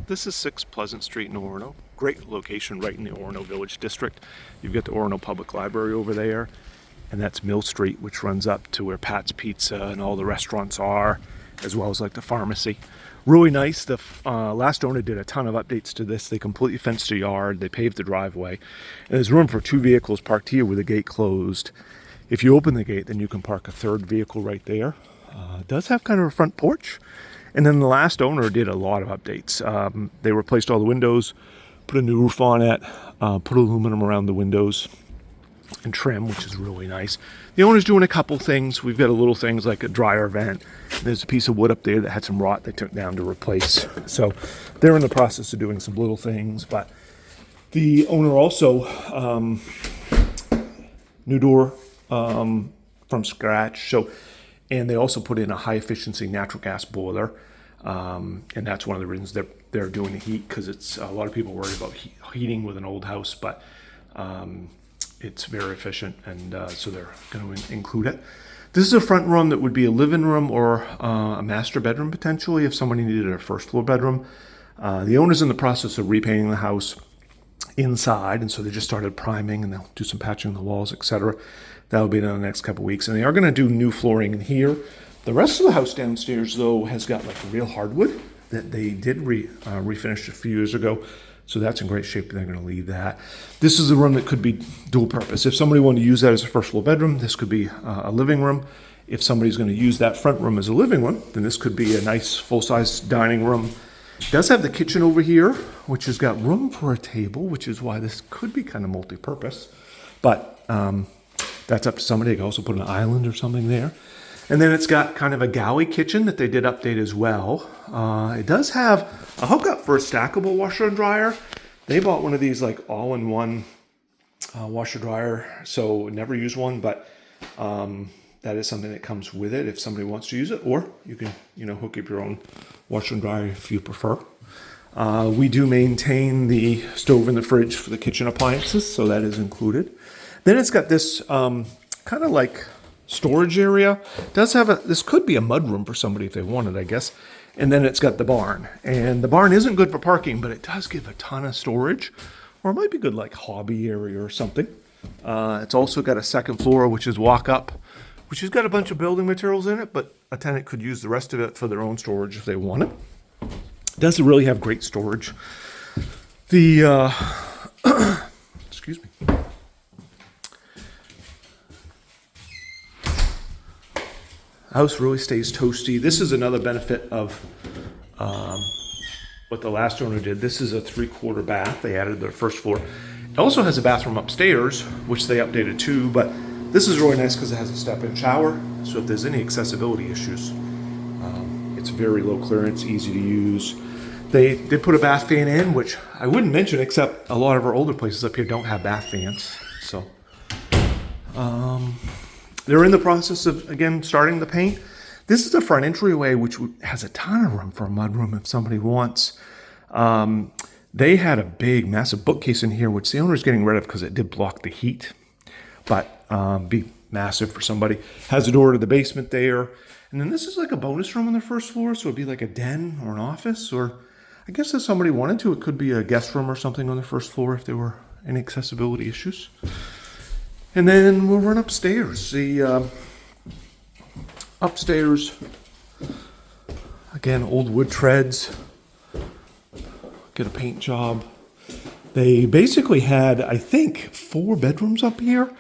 This is 6 Pleasant Street in Orono. Great location right in the Orono Village district. You've got the Orono Public Library over there, and that's Mill Street, which runs up to where Pat's Pizza and all the restaurants are, as well as like the pharmacy. Really nice. The last owner did a ton of updates to this. They completely fenced the yard, they paved the driveway, and there's room for 2 vehicles parked here with the gate closed. If you open the gate, then you can park a 3rd vehicle right there. It does have kind of a front porch. And then the last owner did a lot of updates. They replaced all the windows, put a new roof on it, put aluminum around the windows and trim, which is really nice. The owner's doing a couple things. We've got a little things like a dryer vent. There's a piece of wood up there that had some rot they took down to replace. So they're in the process of doing some little things. But the owner also, new door from scratch. And they also put in a high efficiency natural gas boiler. And that's one of the reasons they're doing the heat, because it's a lot of people worry about heating with an old house, but it's very efficient, and so they're going to include it. This is a front room that would be a living room or a master bedroom potentially if somebody needed a 1st floor bedroom. The owner's in the process of repainting the house inside, and so they just started priming, and they'll do some patching on the walls, etc. That'll be done in the next couple of weeks, and they are going to do new flooring in here. The rest of the house downstairs, though, has got like real hardwood that they did refinish a few years ago, so that's in great shape. They're going to leave that. This is a room that could be dual purpose. If somebody wanted to use that as a 1st floor bedroom, this could be a living room. If somebody's going to use that front room as a living room, then this could be a nice full-size dining room. It does have the kitchen over here, which has got room for a table, which is why this could be kind of multi-purpose. But that's up to somebody. They could also put an island or something there. And then it's got kind of a galley kitchen that they did update as well. It does have a hookup for a stackable washer and dryer. They bought one of these like all-in-one washer dryer, so never used one, but that is something that comes with it if somebody wants to use it, or you can, hook up your own washer and dryer if you prefer. We do maintain the stove and the fridge for the kitchen appliances, so that is included. Then it's got this kind of like storage area. It does have this could be a mudroom for somebody if they wanted, I guess. And then it's got the barn. And the barn isn't good for parking, but it does give a ton of storage. Or it might be good like hobby area or something. It's also got a 2nd floor, which is walk up, which has got a bunch of building materials in it, but a tenant could use the rest of it for their own storage if they want it. It doesn't really have great storage. The, excuse me. House really stays toasty. This is another benefit of what the last owner did. This is a 3/4 bath. They added their 1st floor. It also has a bathroom upstairs, which they updated too, but this is really nice because it has a step-in shower. So if there's any accessibility issues, it's very low clearance, easy to use. They did put a bath fan in, which I wouldn't mention, except a lot of our older places up here don't have bath fans. So they're in the process of, again, starting the paint. This is the front entryway, which has a ton of room for a mudroom if somebody wants. They had a big, massive bookcase in here, which the owner's getting rid of because it did block the heat. But be massive for somebody. Has a door to the basement there. And then this is like a bonus room on the 1st floor, so it'd be like a den or an office. Or I guess if somebody wanted to, it could be a guest room or something on the 1st floor if there were any accessibility issues. And then we'll run upstairs. The upstairs, again, old wood treads. Get a paint job. They basically had, I think, 4 bedrooms up here.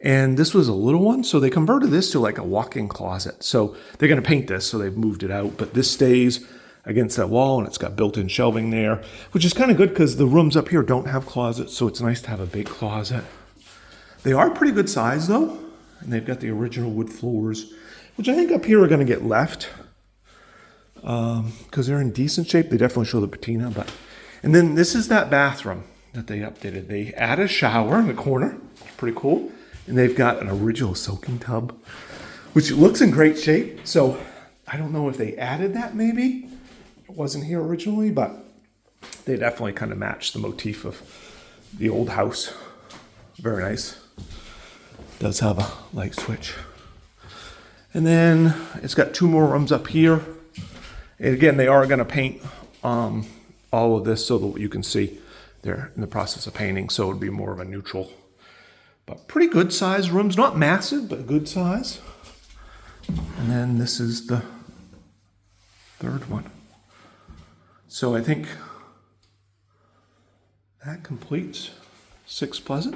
And this was a little one, so they converted this to like a walk-in closet. So they're going to paint this, so they've moved it out. But this stays against that wall, and it's got built-in shelving there, which is kind of good because the rooms up here don't have closets, so it's nice to have a big closet. They are pretty good size, though, and they've got the original wood floors, which I think up here are going to get left because they're in decent shape. They definitely show the patina. And then this is that bathroom that they updated. They add a shower in the corner. It's pretty cool. And they've got an original soaking tub, which looks in great shape. So I don't know if they added that maybe. It wasn't here originally, but they definitely kind of match the motif of the old house. Very nice. Does have a light switch. And then it's got 2 more rooms up here. And again, they are going to paint all of this so that you can see they're in the process of painting, so it would be more of a neutral, but pretty good size rooms. Not massive, but good size. And then this is the third one. So I think that completes 6 Pleasant.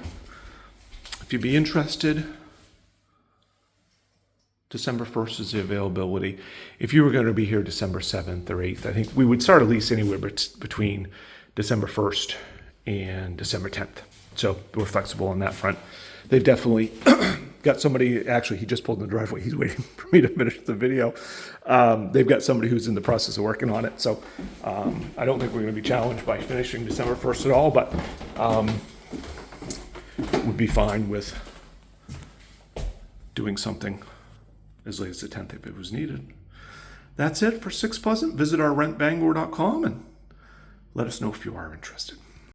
If you'd be interested, December 1st is the availability. If you were going to be here December 7th or 8th, I think we would start a lease anywhere between December 1st and December 10th. So we're flexible on that front. They've definitely got somebody, actually he just pulled in the driveway. He's waiting for me to finish the video. They've got somebody who's in the process of working on it. So I don't think we're going to be challenged by finishing December 1st at all, but would be fine with doing something as late as the 10th if it was needed. That's it for 6 Pleasant. Visit our rentbangor.com and let us know if you are interested.